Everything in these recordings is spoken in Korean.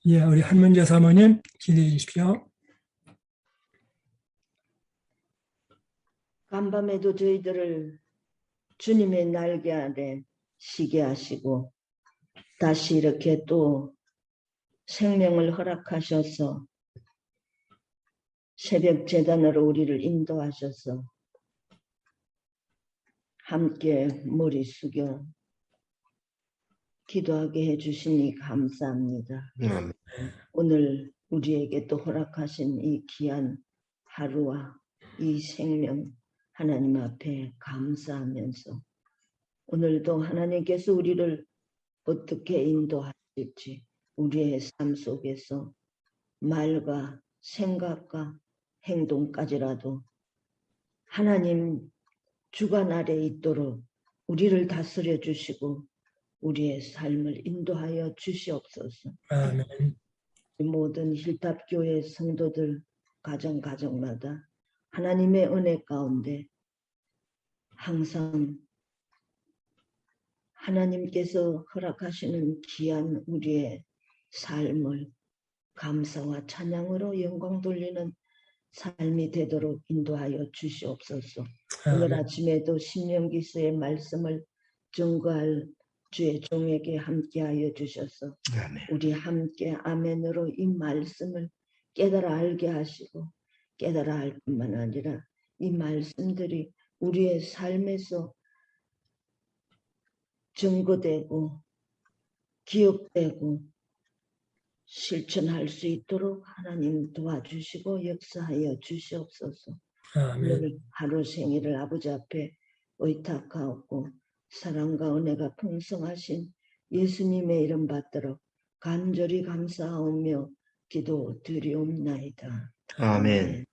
예, 우리 한문재 사모님 기대해 주십시오. 간밤에도 저희들을 주님의 날개 아래 쉬게 하시고 다시 이렇게 또 생명을 허락하셔서 새벽 제단으로 우리를 인도하셔서 함께 머리 숙여 기도하게 해주시니 감사합니다. 오늘 우리에게 또 허락하신 이 귀한 하루와 이 생명 하나님 앞에 감사하면서 오늘도 하나님께서 우리를 어떻게 인도하실지 우리의 삶 속에서 말과 생각과 행동까지라도 하나님 주관 아래 있도록 우리를 다스려 주시고 우리의 삶을 인도하여 주시옵소서. 아멘. 모든 힐탑교회 성도들 가정마다 하나님의 은혜 가운데 항상 하나님께서 허락하시는 귀한 우리의 삶을 감사와 찬양으로 영광 돌리는 삶이 되도록 인도하여 주시옵소서. 오늘 아침에도 신명기서의 말씀을 증거할 주의 종에게 함께하여 주셔서 우리 함께 아멘으로 이 말씀을 깨달아 알게 하시고 깨달아 알 뿐만 아니라 이 말씀들이 우리의 삶에서 증거되고 기억되고 실천할 수 있도록 하나님 도와주시고 역사하여 주시옵소서. 오늘 하루 생일을 아버지 앞에 의탁하옵고 사랑과 은혜가 풍성하신 예수님의 이름 받들어 간절히 감사하오며 기도드리옵나이다. 아멘.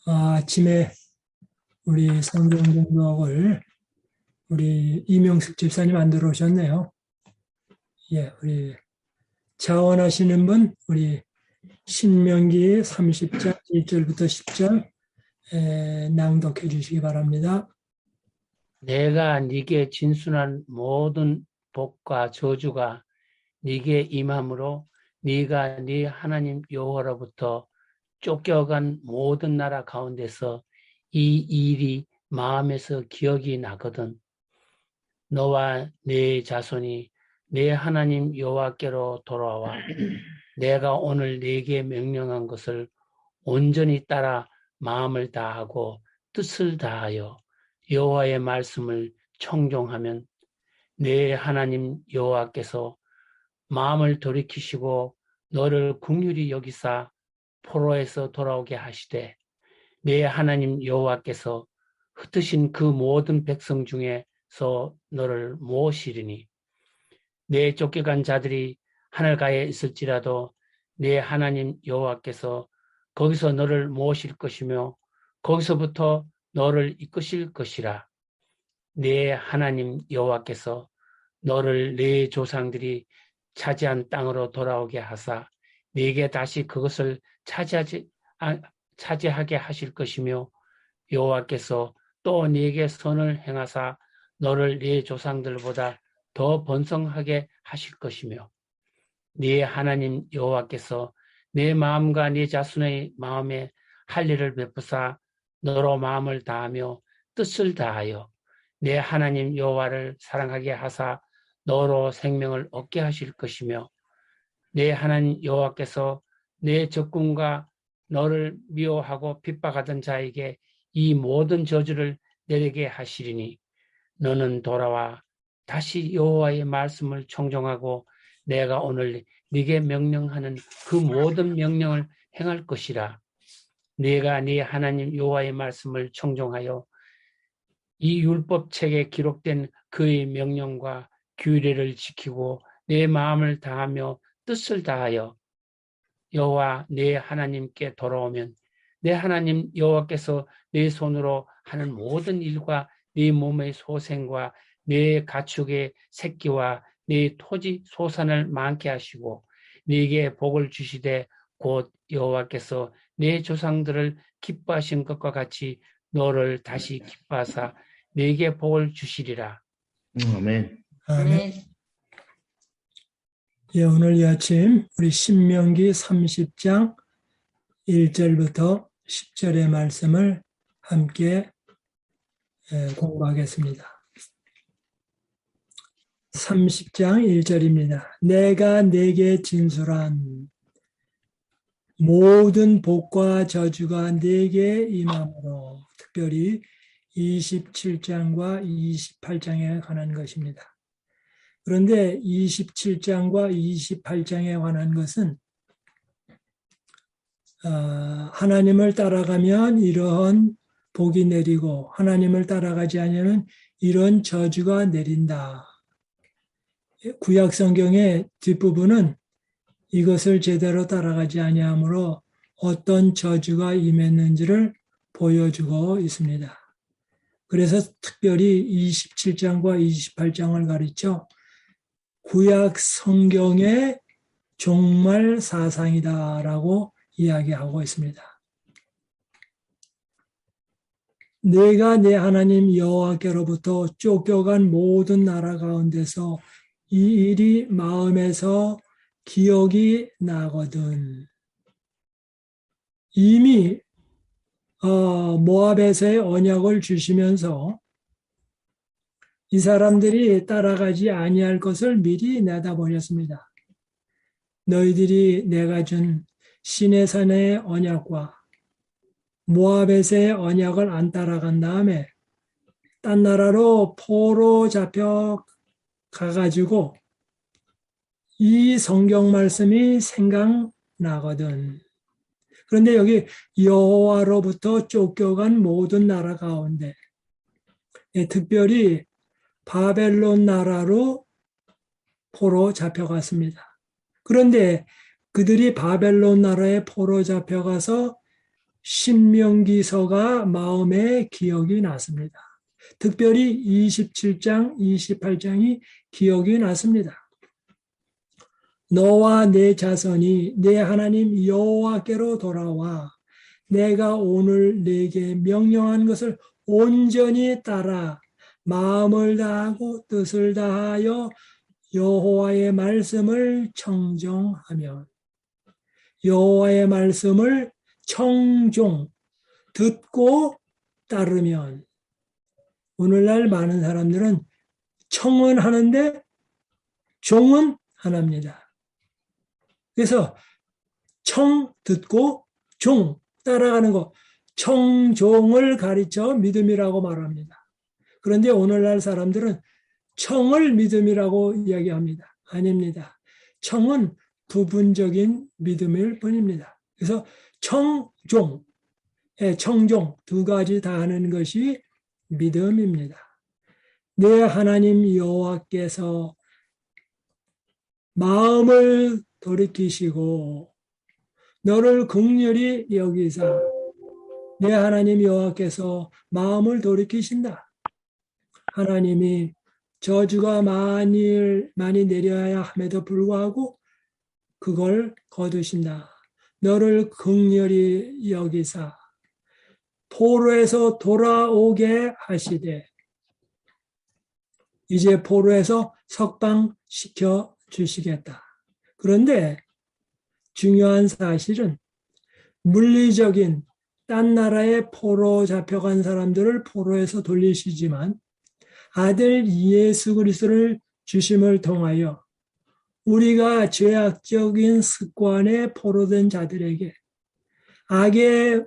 아침에 우리 성경 공독을 우리 이명숙 집사님 안 들어오셨네요. 예, 우리 자원하시는 분 우리 신명기 30장 1절부터 10절 낭독해 주시기 바랍니다. 내가 네게 진술한 모든 복과 저주가 네게 임함으로 네가 네 하나님 여호와로부터 쫓겨간 모든 나라 가운데서 이 일이 마음에서 기억이 나거든. 너와 네 자손이 내 하나님 여호와께로 돌아와 내가 오늘 네게 명령한 것을 온전히 따라 마음을 다하고 뜻을 다하여 여호와의 말씀을 청종하면 내 하나님 여호와께서 마음을 돌이키시고 너를 긍휼히 여기사 포로에서 돌아오게 하시되 내 하나님 여호와께서 흩으신 그 모든 백성 중에서 너를 모으시리니 내 쫓겨간 자들이 하늘가에 있을지라도 내 하나님 여호와께서 거기서 너를 모으실 것이며 거기서부터 너를 이끄실 것이라. 네 하나님 여호와께서 너를 네 조상들이 차지한 땅으로 돌아오게 하사 네게 다시 그것을 차지하게 하실 것이며 여호와께서 또 네게 선을 행하사 너를 네 조상들보다 더 번성하게 하실 것이며 네 하나님 여호와께서 내 마음과 네 자손의 마음에 할례를 베푸사 너로 마음을 다하며 뜻을 다하여 내 하나님 여호와를 사랑하게 하사 너로 생명을 얻게 하실 것이며 내 하나님 여호와께서 내 적군과 너를 미워하고 핍박하던 자에게 이 모든 저주를 내리게 하시리니 너는 돌아와 다시 여호와의 말씀을 청종하고 내가 오늘 네게 명령하는 그 모든 명령을 행할 것이라. 네가 네 하나님 여호와의 말씀을 청종하여 이 율법책에 기록된 그의 명령과 규례를 지키고 내 마음을 다하며 뜻을 다하여 여호와 내 하나님께 돌아오면 내 하나님 여호와께서 내 손으로 하는 모든 일과 네 몸의 소생과 내 가축의 새끼와 네 토지 소산을 많게 하시고 네게 복을 주시되 곧 여호와께서 내 조상들을 기뻐하신 것과 같이 너를 다시 기뻐하사 네게 복을 주시리라. 아멘. 아멘. 예, 오늘 이 아침 우리 신명기 30장 1절부터 10절의 말씀을 함께 공부하겠습니다. 30장 1절입니다. 내가 네게 진술한 모든 복과 저주가 네게 임함으로, 특별히 27장과 28장에 관한 것입니다. 그런데 27장과 28장에 관한 것은 하나님을 따라가면 이러한 복이 내리고 하나님을 따라가지 않으면 이런 저주가 내린다. 구약 성경의 뒷부분은 이것을 제대로 따라가지 아니하므로 어떤 저주가 임했는지를 보여주고 있습니다. 그래서 특별히 27장과 28장을 가르쳐 구약 성경의 종말 사상이다라고 이야기하고 있습니다. 내가 내 하나님 여호와께로부터 쫓겨간 모든 나라 가운데서 이 일이 마음에서 기억이 나거든. 이미 모압에서의 언약을 주시면서 이 사람들이 따라가지 아니할 것을 미리 내다보셨습니다. 너희들이 내가 준 시내산의 언약과 모압에서의 언약을 안 따라간 다음에 딴 나라로 포로 잡혀 가가지고 이 성경 말씀이 생각나거든. 그런데 여기 여호와로부터 쫓겨간 모든 나라 가운데 특별히 바벨론 나라로 포로 잡혀갔습니다. 그런데 그들이 바벨론 나라에 포로 잡혀가서 신명기서가 마음에 기억이 났습니다. 특별히 27장, 28장이 기억이 났습니다. 너와 내 자손이 내 하나님 여호와께로 돌아와 내가 오늘 네게 명령한 것을 온전히 따라 마음을 다하고 뜻을 다하여 여호와의 말씀을 청종하면, 여호와의 말씀을 청종, 듣고 따르면, 오늘날 많은 사람들은 청은 하는데 종은 안 합니다. 그래서 청 듣고 종 따라가는 거, 청종을 가르쳐 믿음이라고 말합니다. 그런데 오늘날 사람들은 청을 믿음이라고 이야기합니다. 아닙니다. 청은 부분적인 믿음일 뿐입니다. 그래서 청종, 청종 두 가지 다 하는 것이 믿음입니다. 내 하나님 여호와께서 마음을 돌이키시고 너를 긍휼히 여기사 내 하나님 여호와께서 마음을 돌이키신다. 하나님이 저주가 많이 내려야 함에도 불구하고 그걸 거두신다. 너를 긍휼히 여기사 포로에서 돌아오게 하시되 이제 포로에서 석방시켜 주시겠다. 그런데 중요한 사실은 물리적인 딴 나라에 포로 잡혀간 사람들을 포로에서 돌리시지만 아들 예수 그리스도를 주심을 통하여 우리가 죄악적인 습관에 포로된 자들에게, 악의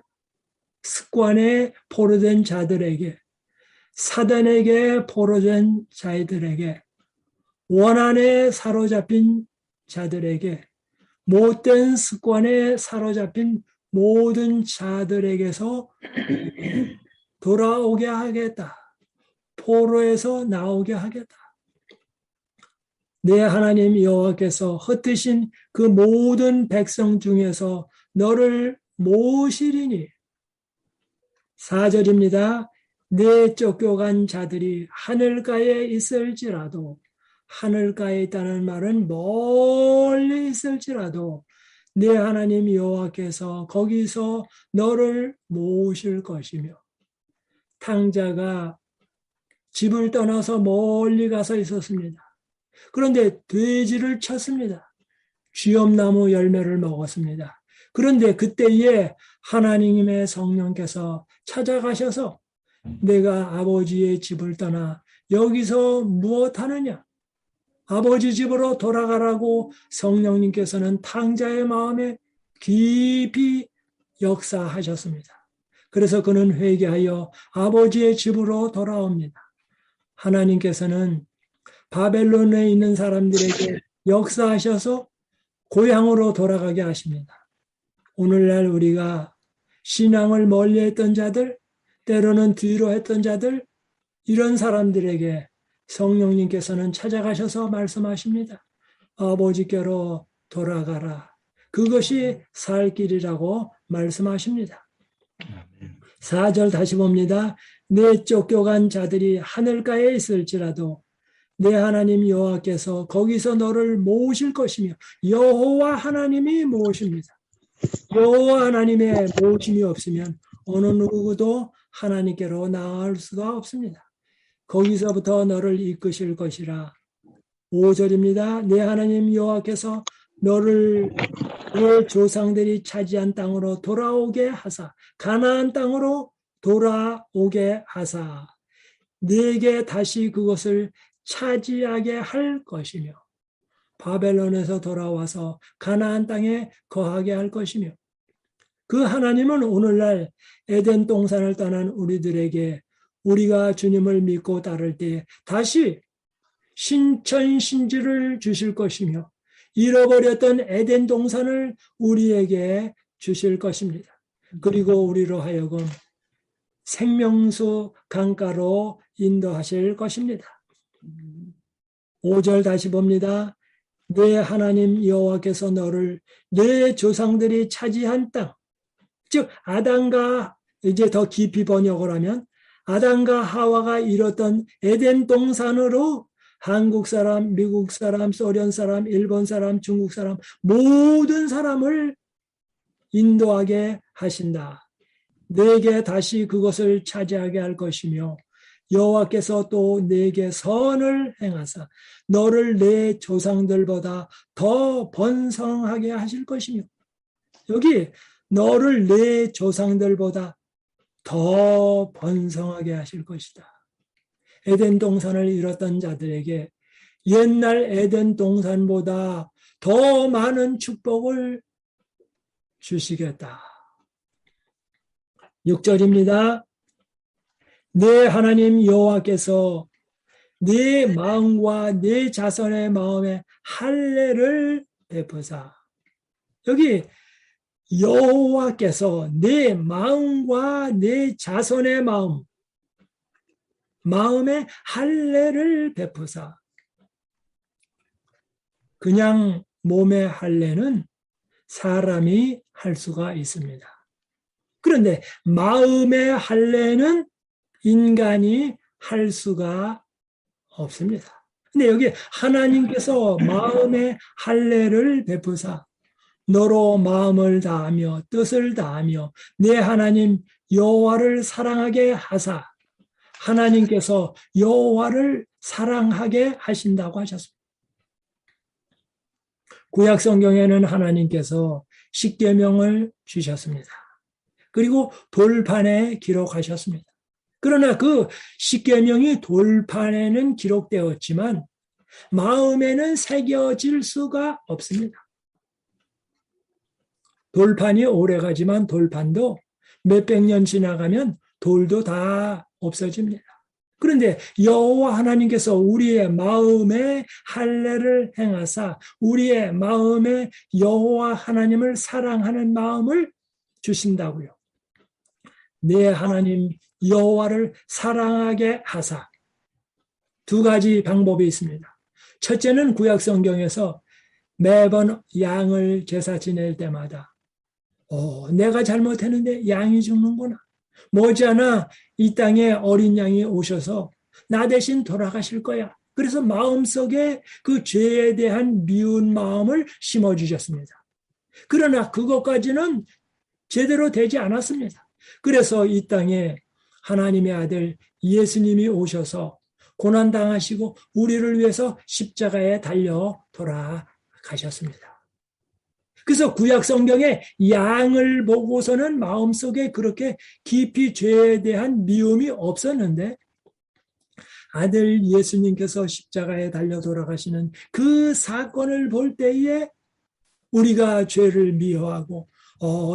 습관에 포로된 자들에게, 사단에게 포로된 자들에게, 원한에 사로잡힌 자들에게, 못된 습관에 사로잡힌 모든 자들에게서 돌아오게 하겠다. 포로에서 나오게 하겠다. 내 하나님 여호와께서 흩으신 그 모든 백성 중에서 너를 모으시리니 4절입니다. 내 쫓겨간 자들이 하늘가에 있을지라도 하늘가에 있다는 말은 멀리 있을지라도 내 하나님 여호와께서 거기서 너를 모으실 것이며 탕자가 집을 떠나서 멀리 가서 있었습니다. 그런데 돼지를 쳤습니다. 쥐엄나무 열매를 먹었습니다. 그런데 그때에 하나님의 성령께서 찾아가셔서 내가 아버지의 집을 떠나 여기서 무엇하느냐? 아버지 집으로 돌아가라고 성령님께서는 탕자의 마음에 깊이 역사하셨습니다. 그래서 그는 회개하여 아버지의 집으로 돌아옵니다. 하나님께서는 바벨론에 있는 사람들에게 역사하셔서 고향으로 돌아가게 하십니다. 오늘날 우리가 신앙을 멀리했던 자들, 때로는 뒤로 했던 자들, 이런 사람들에게 성령님께서는 찾아가셔서 말씀하십니다. 아버지께로 돌아가라. 그것이 살 길이라고 말씀하십니다. 4절 다시 봅니다. 내 쫓겨간 자들이 하늘가에 있을지라도 내 하나님 여호와께서 거기서 너를 모으실 것이며 여호와 하나님이 모으십니다. 여호와 하나님의 모으심이 없으면 어느 누구도 하나님께로 나아갈 수가 없습니다. 거기서부터 너를 이끄실 것이라. 5절입니다. 내 하나님 여호와께서 너를 내 조상들이 차지한 땅으로 돌아오게 하사 가나안 땅으로 돌아오게 하사 네게 다시 그것을 차지하게 할 것이며 바벨론에서 돌아와서 가나안 땅에 거하게 할 것이며 그 하나님은 오늘날 에덴 동산을 떠난 우리들에게 우리가 주님을 믿고 따를 때 다시 신천신지를 주실 것이며 잃어버렸던 에덴 동산을 우리에게 주실 것입니다. 그리고 우리로 하여금 생명수 강가로 인도하실 것입니다. 5절 다시 봅니다. 내 하나님 여호와께서 너를 내 조상들이 차지한 땅, 즉 아담과 이제 더 깊이 번역을 하면 아담과 하와가 이뤘던 에덴 동산으로 한국 사람, 미국 사람, 소련 사람, 일본 사람, 중국 사람 모든 사람을 인도하게 하신다. 내게 다시 그것을 차지하게 할 것이며 여호와께서 또 내게 선을 행하사 너를 내 조상들보다 더 번성하게 하실 것이며 여기 너를 내 조상들보다 더 번성하게 하실 것이다. 에덴 동산을 잃었던 자들에게 옛날 에덴 동산보다 더 많은 축복을 주시겠다. 6절입니다. 내 하나님 여호와께서 내 마음과 내 자손의 마음에 할례를 베푸사. 여기 여호와께서 내 마음과 내 자손의 마음에 할례를 베푸사. 그냥 몸의 할례는 사람이 할 수가 있습니다. 그런데 마음의 할례는 인간이 할 수가 없습니다. 근데 여기 하나님께서 마음의 할례를 베푸사 너로 마음을 다하며 뜻을 다하며 내 하나님 여호와를 사랑하게 하사 하나님께서 여호와를 사랑하게 하신다고 하셨습니다. 구약 성경에는 하나님께서 십계명을 주셨습니다. 그리고 돌판에 기록하셨습니다. 그러나 그 십계명이 돌판에는 기록되었지만 마음에는 새겨질 수가 없습니다. 돌판이 오래가지만 돌판도 몇백 년 지나가면 돌도 다 없어집니다. 그런데 여호와 하나님께서 우리의 마음에 할례를 행하사 우리의 마음에 여호와 하나님을 사랑하는 마음을 주신다고요. 내 하나님 여호와를 사랑하게 하사 두 가지 방법이 있습니다. 첫째는 구약 성경에서 매번 양을 제사 지낼 때마다 내가 잘못했는데 양이 죽는구나. 머지않아 이 땅에 어린 양이 오셔서 나 대신 돌아가실 거야. 그래서 마음속에 그 죄에 대한 미운 마음을 심어주셨습니다. 그러나 그것까지는 제대로 되지 않았습니다. 그래서 이 땅에 하나님의 아들 예수님이 오셔서 고난당하시고 우리를 위해서 십자가에 달려 돌아가셨습니다. 그래서 구약 성경에 양을 보고서는 마음속에 그렇게 깊이 죄에 대한 미움이 없었는데 아들 예수님께서 십자가에 달려 돌아가시는 그 사건을 볼 때에 우리가 죄를 미워하고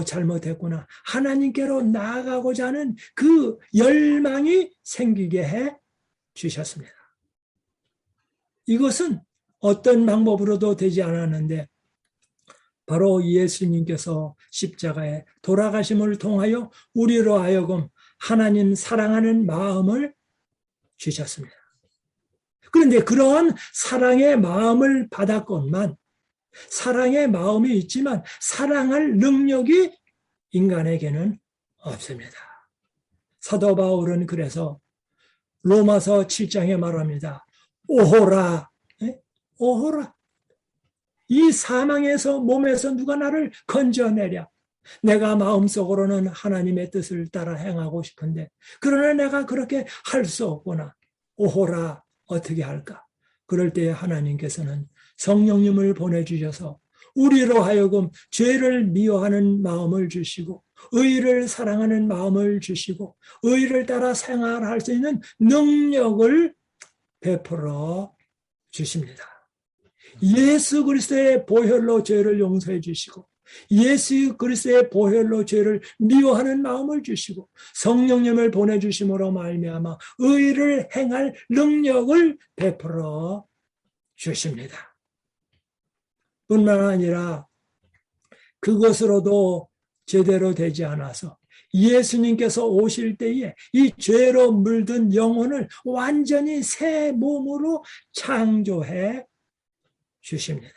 잘못했구나. 하나님께로 나아가고자 하는 그 열망이 생기게 해 주셨습니다. 이것은 어떤 방법으로도 되지 않았는데 바로 예수님께서 십자가에 돌아가심을 통하여 우리로 하여금 하나님 사랑하는 마음을 주셨습니다. 그런데 그러한 사랑의 마음을 받았건만 사랑의 마음이 있지만 사랑할 능력이 인간에게는 없습니다. 사도 바울은 그래서 로마서 7장에 말합니다. 오호라, 오호라. 이 사망에서 몸에서 누가 나를 건져내랴. 내가 마음속으로는 하나님의 뜻을 따라 행하고 싶은데 그러나 내가 그렇게 할 수 없구나. 오호라, 어떻게 할까? 그럴 때 하나님께서는 성령님을 보내주셔서 우리로 하여금 죄를 미워하는 마음을 주시고 의를 사랑하는 마음을 주시고 의를 따라 생활할 수 있는 능력을 베풀어 주십니다. 예수 그리스도의 보혈로 죄를 용서해 주시고 예수 그리스도의 보혈로 죄를 미워하는 마음을 주시고 성령님을 보내주심으로 말미암아 의를 행할 능력을 베풀어 주십니다. 뿐만 아니라 그것으로도 제대로 되지 않아서 예수님께서 오실 때에 이 죄로 물든 영혼을 완전히 새 몸으로 창조해 주십니다.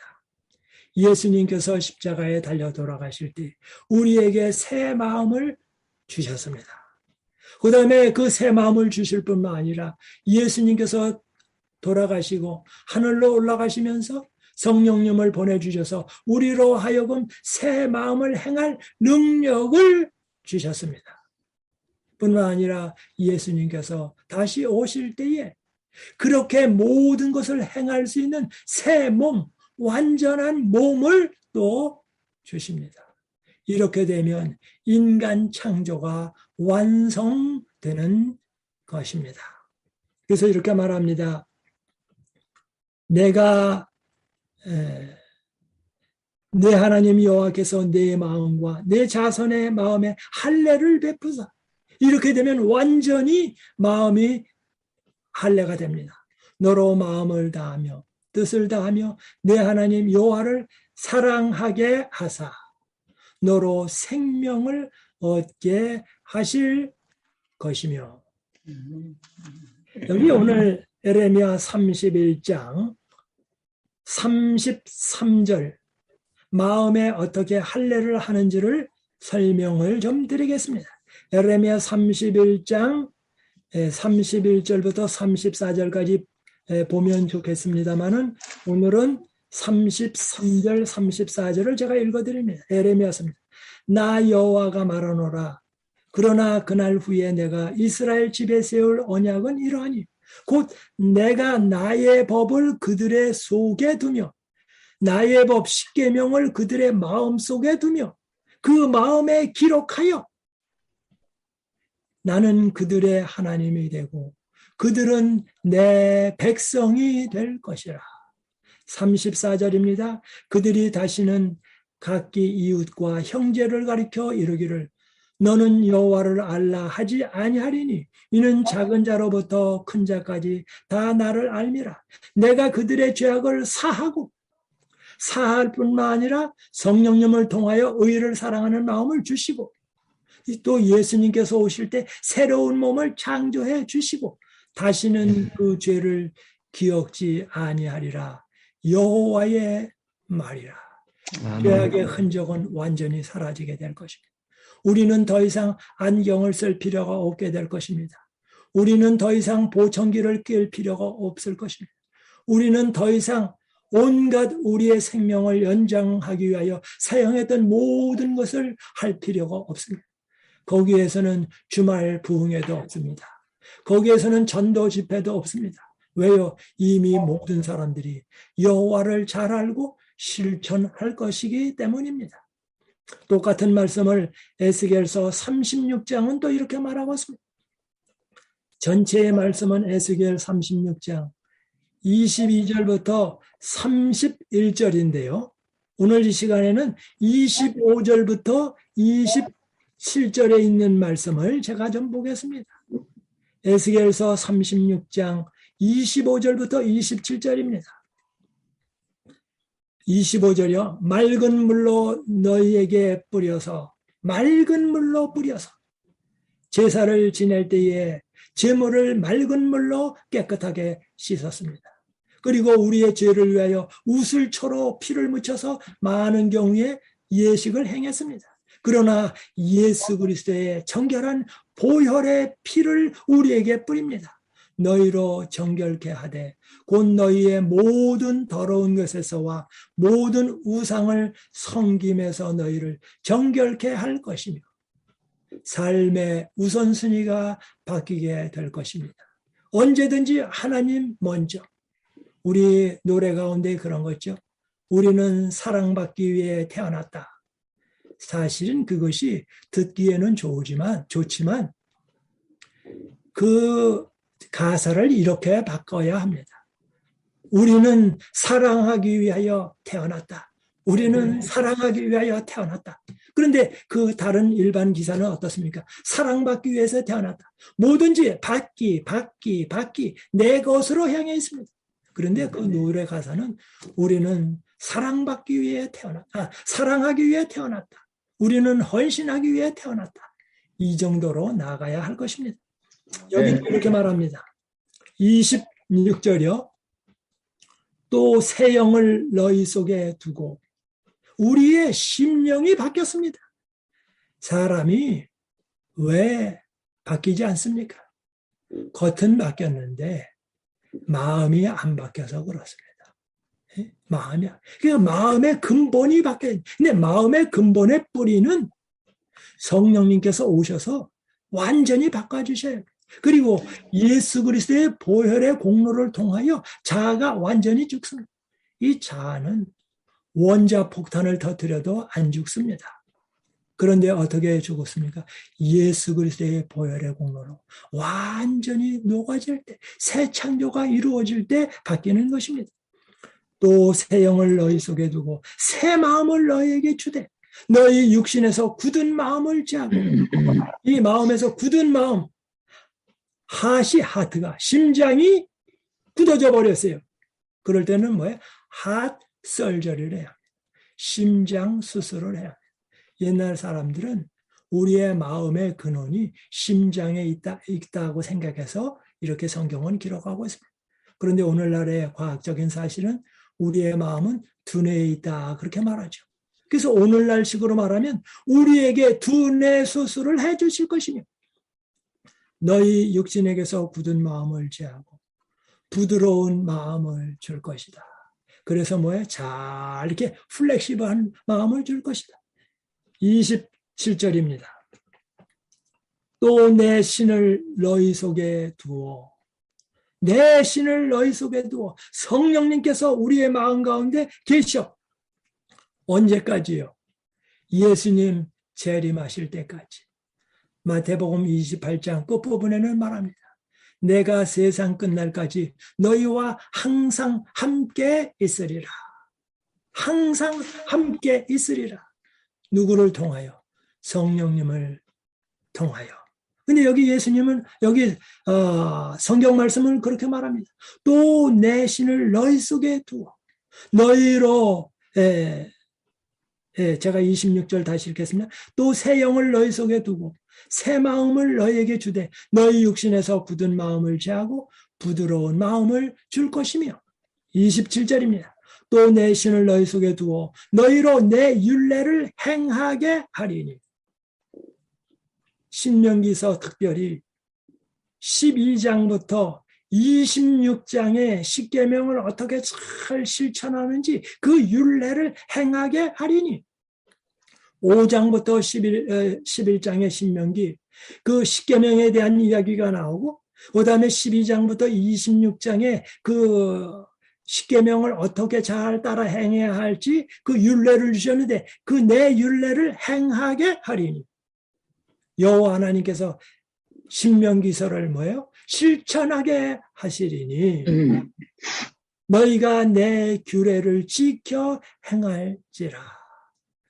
예수님께서 십자가에 달려 돌아가실 때 우리에게 새 마음을 주셨습니다. 그 다음에 그 새 마음을 주실 뿐만 아니라 예수님께서 돌아가시고 하늘로 올라가시면서 성령님을 보내주셔서 우리로 하여금 새 마음을 행할 능력을 주셨습니다. 뿐만 아니라 예수님께서 다시 오실 때에 그렇게 모든 것을 행할 수 있는 새 몸, 완전한 몸을 또 주십니다. 이렇게 되면 인간 창조가 완성되는 것입니다. 그래서 이렇게 말합니다. 내가 내 하나님 여호와께서 내 마음과 내 자손의 마음에 할례를 베푸사. 이렇게 되면 완전히 마음이 할례가 됩니다. 너로 마음을 다하며 뜻을 다하며 내 하나님 여호와를 사랑하게 하사 너로 생명을 얻게 하실 것이며. 여기 오늘 에레미야 31장 33절 마음에 어떻게 할례를 하는지를 설명을 좀 드리겠습니다. 예레미야 31장 31절부터 34절까지 보면 좋겠습니다만은 오늘은 33절, 34절을 제가 읽어드립니다. 예레미야서입니다. 나 여호와가 말하노라. 그러나 그날 후에 내가 이스라엘 집에 세울 언약은 이러하니 곧 내가 나의 법을 그들의 속에 두며 나의 법 십계명을 그들의 마음속에 두며 그 마음에 기록하여 나는 그들의 하나님이 되고 그들은 내 백성이 될 것이라. 34절입니다. 그들이 다시는 각기 이웃과 형제를 가리켜 이르기를 너는 여호와를 알라 하지 아니하리니 이는 작은 자로부터 큰 자까지 다 나를 알미라. 내가 그들의 죄악을 사할 뿐만 아니라 성령님을 통하여 의를 사랑하는 마음을 주시고 또 예수님께서 오실 때 새로운 몸을 창조해 주시고 다시는 그 죄를 기억지 아니하리라. 여호와의 말이라. 죄악의 흔적은 완전히 사라지게 될 것입니다. 우리는 더 이상 안경을 쓸 필요가 없게 될 것입니다. 우리는 더 이상 보청기를 낄 필요가 없을 것입니다. 우리는 더 이상 온갖 우리의 생명을 연장하기 위하여 사용했던 모든 것을 할 필요가 없습니다. 거기에서는 주말 부흥회도 없습니다. 거기에서는 전도 집회도 없습니다. 왜요? 이미 모든 사람들이 여호와를 잘 알고 실천할 것이기 때문입니다. 똑같은 말씀을 에스겔서 36장은 또 이렇게 말하고 있습니다. 전체의 말씀은 에스겔 36장 22절부터 31절인데요. 오늘 이 시간에는 25절부터 27절에 있는 말씀을 제가 좀 보겠습니다. 에스겔서 36장 25절부터 27절입니다. 25절이요. 맑은 물로 뿌려서 제사를 지낼 때에 제물을 맑은 물로 깨끗하게 씻었습니다. 그리고 우리의 죄를 위하여 우슬초로 피를 묻혀서 많은 경우에 예식을 행했습니다. 그러나 예수 그리스도의 정결한 보혈의 피를 우리에게 뿌립니다. 너희로 정결케 하되 곧 너희의 모든 더러운 것에서와 모든 우상을 섬김에서 너희를 정결케 할 것이며 삶의 우선순위가 바뀌게 될 것입니다. 언제든지 하나님 먼저. 우리 노래 가운데 그런 거 있죠. 우리는 사랑받기 위해 태어났다. 사실은 그것이 듣기에는 좋지만 그 가사를 이렇게 바꿔야 합니다. 우리는 사랑하기 위하여 태어났다. 우리는 사랑하기 위하여 태어났다. 그런데 그 다른 일반 기사는 어떻습니까? 사랑받기 위해서 태어났다. 뭐든지 받기 내 것으로 향해 있습니다. 그런데 그 노래 가사는 우리는 사랑받기 위해 태어났다. 사랑하기 위해 태어났다. 우리는 헌신하기 위해 태어났다. 이 정도로 나가야 할 것입니다. 여기 이렇게 말합니다. 26절이요. 또 새 영을 너희 속에 두고 우리의 심령이 바뀌었습니다. 사람이 왜 바뀌지 않습니까? 겉은 바뀌었는데 마음이 안 바뀌어서 그렇습니다. 마음의 근본이 바뀌어요. 근데 마음의 근본의 뿌리는 성령님께서 오셔서 완전히 바꿔주셔야 돼요. 그리고 예수 그리스도의 보혈의 공로를 통하여 자아가 완전히 죽습니다. 이 자아는 원자 폭탄을 터뜨려도 안 죽습니다. 그런데 어떻게 죽었습니까? 예수 그리스도의 보혈의 공로로 완전히 녹아질 때, 새 창조가 이루어질 때 바뀌는 것입니다. 또 새 영을 너희 속에 두고 새 마음을 너희에게 주되 너희 육신에서 굳은 마음을 제하고 이 마음에서 굳은 마음 하트가 심장이 굳어져 버렸어요. 그럴 때는 뭐예요? 핫 설저리를 해야 합니다. 심장 수술을 해야 합니다. 옛날 사람들은 우리의 마음의 근원이 심장에 있다고 생각해서 이렇게 성경은 기록하고 있습니다. 그런데 오늘날의 과학적인 사실은 우리의 마음은 두뇌에 있다 그렇게 말하죠. 그래서 오늘날식으로 말하면 우리에게 두뇌 수술을 해주실 것이며 너희 육신에게서 굳은 마음을 제하고 부드러운 마음을 줄 것이다. 그래서 뭐예요? 잘 이렇게 플렉시블한 마음을 줄 것이다. 27절입니다. 또 내 신을 너희 속에 두어 내 신을 너희 속에 두어 성령님께서 우리의 마음 가운데 계셔. 언제까지요? 예수님 재림하실 때까지. 마태복음 28장 끝부분에는 말합니다. 내가 세상 끝날까지 너희와 항상 함께 있으리라. 항상 함께 있으리라. 누구를 통하여? 성령님을 통하여. 근데 여기 예수님은 여기 성경 말씀을 그렇게 말합니다. 또 내 신을 너희 속에 두어 너희로 제가 26절 다시 읽겠습니다. 또 새 영을 너희 속에 두고 새 마음을 너희에게 주되 너희 육신에서 굳은 마음을 제하고 부드러운 마음을 줄 것이며 27절입니다. 또 내 신을 너희 속에 두어 너희로 내 율례를 행하게 하리니. 신명기서 특별히 12장부터 26장의 십계명을 어떻게 잘 실천하는지 그 율례를 행하게 하리니. 5장부터 11장의 신명기 그 십계명에 대한 이야기가 나오고 그 다음에 12장부터 26장의 그 십계명을 어떻게 잘 따라 행해야 할지 그 율례를 주셨는데 그 내 율례를 행하게 하리니. 여호와 하나님께서 신명기서를 뭐예요? 실천하게 하시리니 너희가 내 규례를 지켜 행할지라.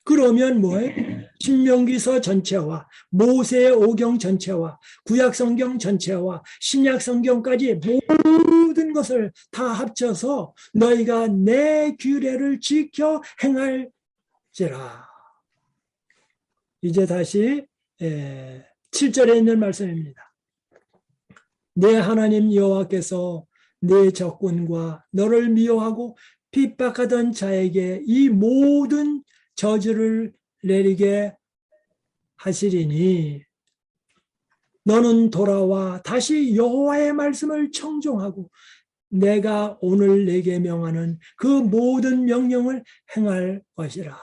그러면 뭐예요? 신명기서 전체와 모세의 오경 전체와 구약성경 전체와 신약성경까지 모든 것을 다 합쳐서 너희가 내 규례를 지켜 행할지라. 이제 다시 7절에 있는 말씀입니다. 내 하나님 여호와께서 내 적군과 너를 미워하고 핍박하던 자에게 이 모든 저주를 내리게 하시리니 너는 돌아와 다시 여호와의 말씀을 청종하고 내가 오늘 내게 명하는 그 모든 명령을 행할 것이라.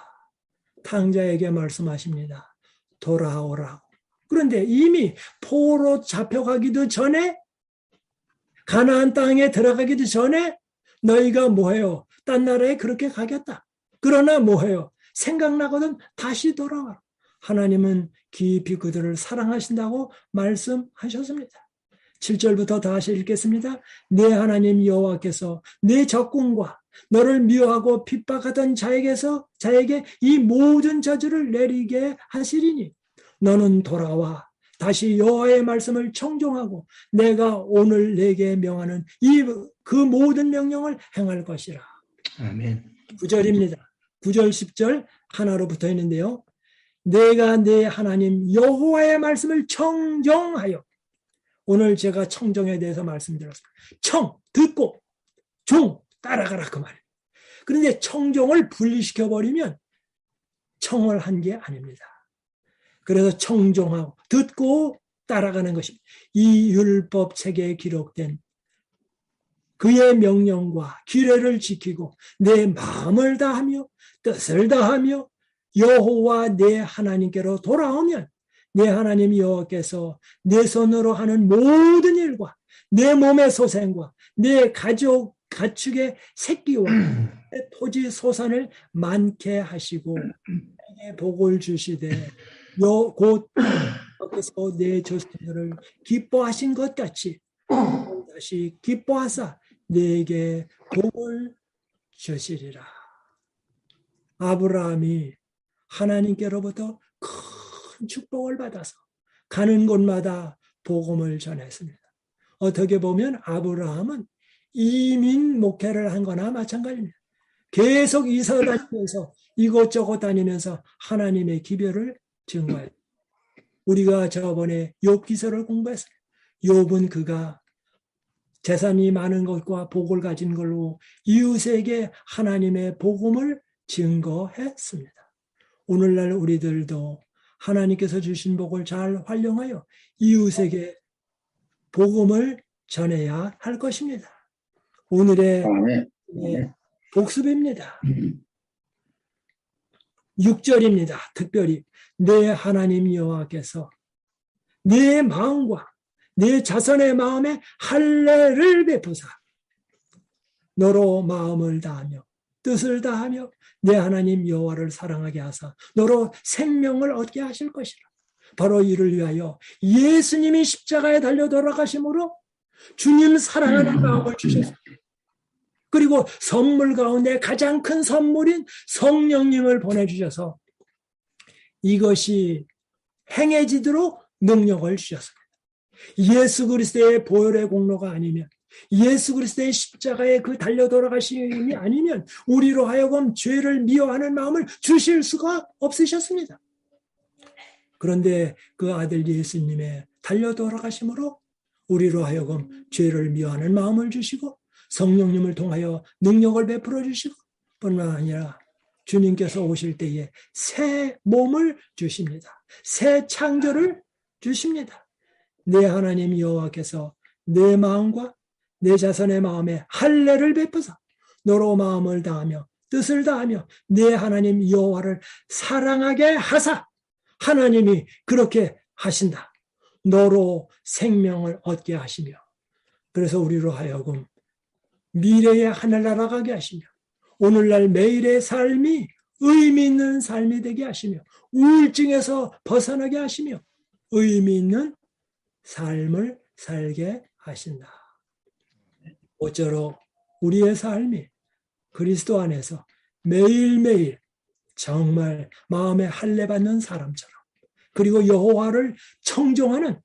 탕자에게 말씀하십니다. 돌아오라. 그런데 이미 포로 잡혀가기도 전에 가나안 땅에 들어가기도 전에 너희가 뭐해요? 딴 나라에 그렇게 가겠다. 그러나 뭐해요? 생각나거든 다시 돌아와라. 하나님은 깊이 그들을 사랑하신다고 말씀하셨습니다. 7절부터 다시 읽겠습니다. 내 하나님 여호와께서 내 적군과 너를 미워하고 핍박하던 자에게 이 모든 저주를 내리게 하시리니 너는 돌아와 다시 여호와의 말씀을 청종하고 내가 오늘 내게 명하는 그 모든 명령을 행할 것이라. 아멘. 9절입니다. 9절 10절 하나로 붙어 있는데요. 내가 내 하나님 여호와의 말씀을 청정하여. 오늘 제가 청정에 대해서 말씀드렸습니다. 청, 듣고, 종, 따라가라 그 말이에요. 그런데 청정을 분리시켜버리면 청을 한 게 아닙니다. 그래서 청종하고 듣고 따라가는 것입니다. 이 율법 책에 기록된 그의 명령과 규례를 지키고 내 마음을 다하며 뜻을 다하며 여호와 내 하나님께로 돌아오면 내 하나님 여호와께서 내 손으로 하는 모든 일과 내 몸의 소생과 내 가축의 새끼와 내 토지 소산을 많게 하시고 내게 복을 주시되 곧 여호와께서 내 조상들을 기뻐하신 것 같이 다시 기뻐하사 내게 복을 주시리라. 아브라함이 하나님께로부터 큰 축복을 받아서 가는 곳마다 복음을 전했습니다. 어떻게 보면 아브라함은 이민 목회를 한 거나 마찬가지입니다. 계속 이사 다니면서 이곳저곳 다니면서 하나님의 기별을 증거해요. 우리가 저번에 욥기서를 공부했어요. 욥은 그가 재산이 많은 것과 복을 가진 걸로 이웃에게 하나님의 복음을 증거했습니다. 오늘날 우리들도 하나님께서 주신 복을 잘 활용하여 이웃에게 복음을 전해야 할 것입니다. 오늘의 복습입니다. 6절입니다. 특별히 내 하나님 여호와께서 내 마음과 내 자손의 마음에 할례를 베푸사 너로 마음을 다하며 뜻을 다하며 내 하나님 여호와를 사랑하게 하사 너로 생명을 얻게 하실 것이라. 바로 이를 위하여 예수님이 십자가에 달려 돌아가심으로 주님 사랑하는 마음을 주셨습니다. 그리고 선물 가운데 가장 큰 선물인 성령님을 보내주셔서 이것이 행해지도록 능력을 주셨습니다. 예수 그리스도의 보혈의 공로가 아니면, 예수 그리스도의 십자가에 그 달려 돌아가심이 아니면 우리로 하여금 죄를 미워하는 마음을 주실 수가 없으셨습니다. 그런데 그 아들 예수님의 달려 돌아가심으로 우리로 하여금 죄를 미워하는 마음을 주시고 성령님을 통하여 능력을 베풀어 주시고 뿐만 아니라 주님께서 오실 때에 새 몸을 주십니다. 새 창조를 주십니다. 내 하나님 여호와께서 내 마음과 내 자손의 마음에 할례를 베푸사 너로 마음을 다하며 뜻을 다하며 내 하나님 여호와를 사랑하게 하사 하나님이 그렇게 하신다. 너로 생명을 얻게 하시며 그래서 우리로 하여금 미래의 하늘나라 가게 하시며 오늘날 매일의 삶이 의미 있는 삶이 되게 하시며 우울증에서 벗어나게 하시며 의미 있는 삶을 살게 하신다. 어쩌로 우리의 삶이 그리스도 안에서 매일매일 정말 마음에 할례 받는 사람처럼 그리고 여호와를 청종하는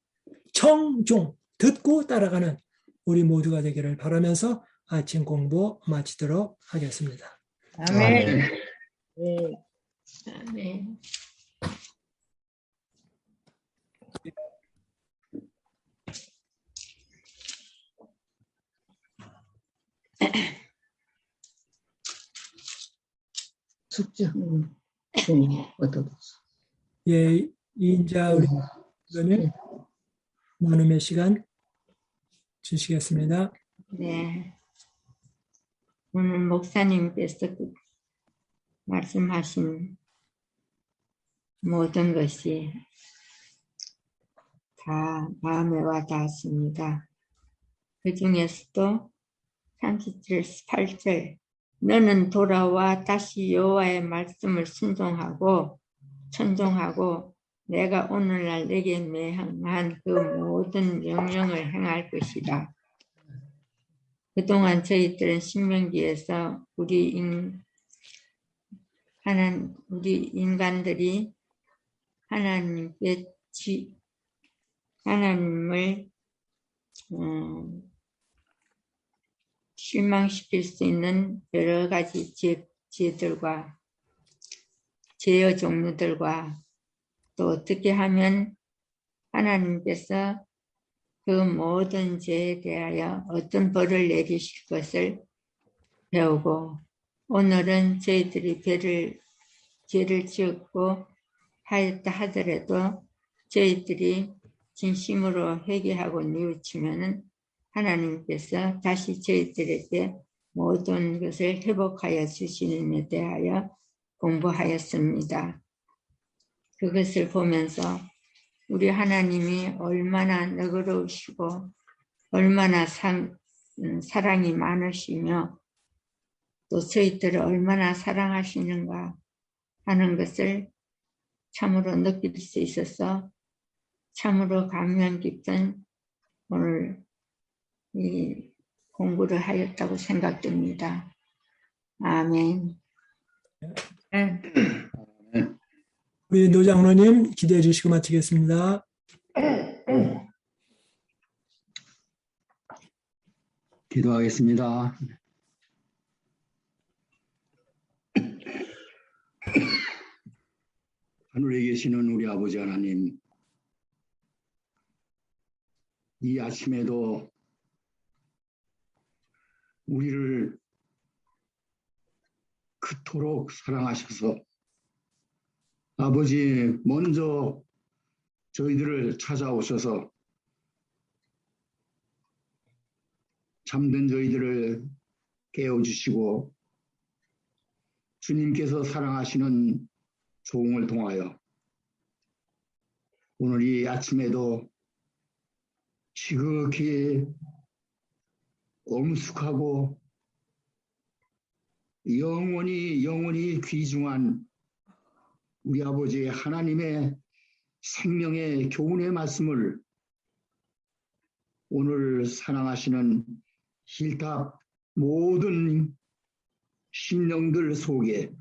청종 듣고 따라가는 우리 모두가 되기를 바라면서 아침 공부 마치도록 하겠습니다. 아멘. 네. 아멘. 숙제. 얻어뒀어. 예, 인자 우리 교수님 나눔의 시간 주시겠습니다. 네. 오늘 목사님께서 말씀하신 모든 것이 다 마음에 와 닿았습니다. 그 중에서도 38절 너는 돌아와 다시 여호와의 말씀을 순종하고 천종하고 내가 오늘날 내게 명한 그 모든 명령을 행할 것이다. 그동안 저희들은 신명기에서 우리 인간들이 하나님을 실망시킬 수 있는 여러 가지 죄들과 죄의 종류들과 또 어떻게 하면 하나님께서 그 모든 죄에 대하여 어떤 벌을 내리실 것을 배우고 오늘은 저희들이 죄를 지었고 하였다 하더라도 저희들이 진심으로 회개하고 뉘우치면은 하나님께서 다시 저희들에게 모든 것을 회복하여 주시는 데 대하여 공부하였습니다. 그것을 보면서 우리 하나님이 얼마나 너그러우시고 얼마나 사랑이 많으시며 또 저희들을 얼마나 사랑하시는가 하는 것을 참으로 느낄 수 있어서 참으로 감명 깊은 오늘 이 공부를 하였다고 생각됩니다. 아멘. 우리 노장로님 기대해 주시고 마치겠습니다. 기도하겠습니다. 하늘에 계시는 우리 아버지 하나님, 이 아침에도 우리를 그토록 사랑하셔서 아버지 먼저 저희들을 찾아오셔서 잠든 저희들을 깨워주시고 주님께서 사랑하시는 종을 통하여 오늘 이 아침에도 지극히 엄숙하고 영원히 귀중한 우리 아버지 하나님의 생명의 교훈의 말씀을 오늘 사랑하시는 힐탑 모든 심령들 속에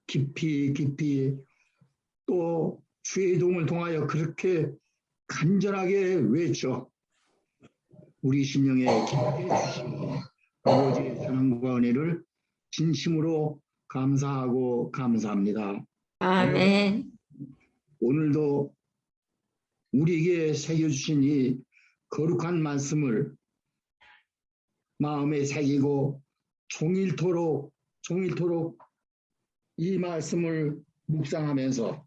깊이 또 주의 종을 통하여 그렇게 간절하게 외쳐 우리 심령에 깊게 주시는 아버지의 사랑과 은혜를 진심으로 감사하고 감사합니다. 아멘. 오늘도 우리에게 새겨주신 이 거룩한 말씀을 마음에 새기고 종일토록 이 말씀을 묵상하면서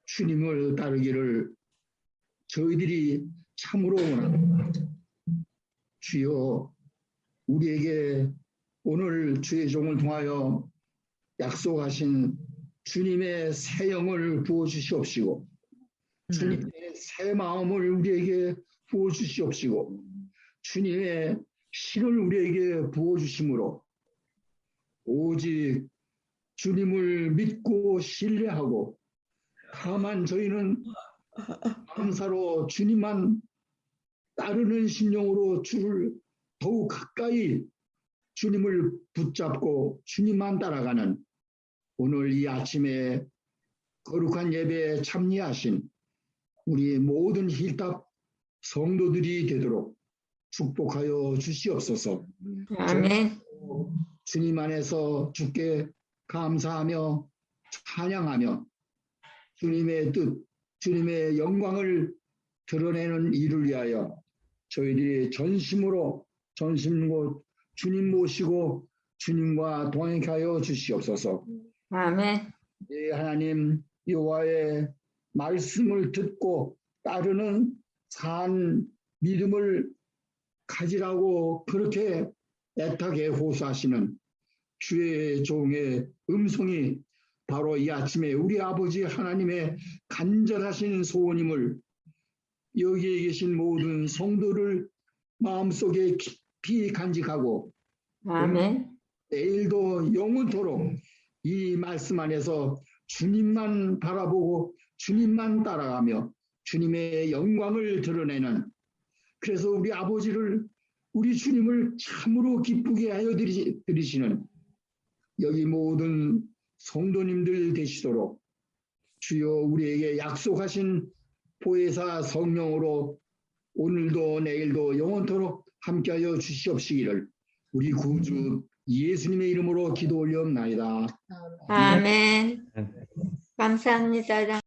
주님을 따르기를 저희들이 참으로 원합니다. 주여 우리에게 오늘 주의 종을 통하여 약속하신 주님의 새 영을 부어주시옵시고 주님의 새 마음을 우리에게 부어주시옵시고 주님의 신을 우리에게 부어주심으로 오직 주님을 믿고 신뢰하고 다만 저희는 감사로 주님만 따르는 심령으로 주를 더욱 가까이 주님을 붙잡고 주님만 따라가는 오늘 이 아침에 거룩한 예배에 참여하신 우리 모든 힐탑 성도들이 되도록 축복하여 주시옵소서. 아멘. 주님 안에서 주께 감사하며 찬양하며 주님의 뜻, 주님의 영광을 드러내는 일을 위하여 저희들이 전심으로 주님 모시고 주님과 동행하여 주시옵소서. 아멘. 예, 하나님 여호와의 말씀을 듣고 따르는 산 믿음을 가지라고 그렇게 애타게 호소하시는 주의 종의 음성이 바로 이 아침에 우리 아버지 하나님의 간절하신 소원임을 여기에 계신 모든 성도를 마음속에 깊이 간직하고 아멘. 내일도 영원토록 이 말씀 안에서 주님만 바라보고 주님만 따라가며 주님의 영광을 드러내는 그래서 우리 아버지를 우리 주님을 참으로 기쁘게 하여 드리시는 여기 모든 성도님들 되시도록 주여 우리에게 약속하신 보혜사 성령으로 오늘도 내일도 영원토록 함께하여 주시옵시기를 우리 구주 예수님의 이름으로 기도 올려옵나이다. 아멘. 감사합니다.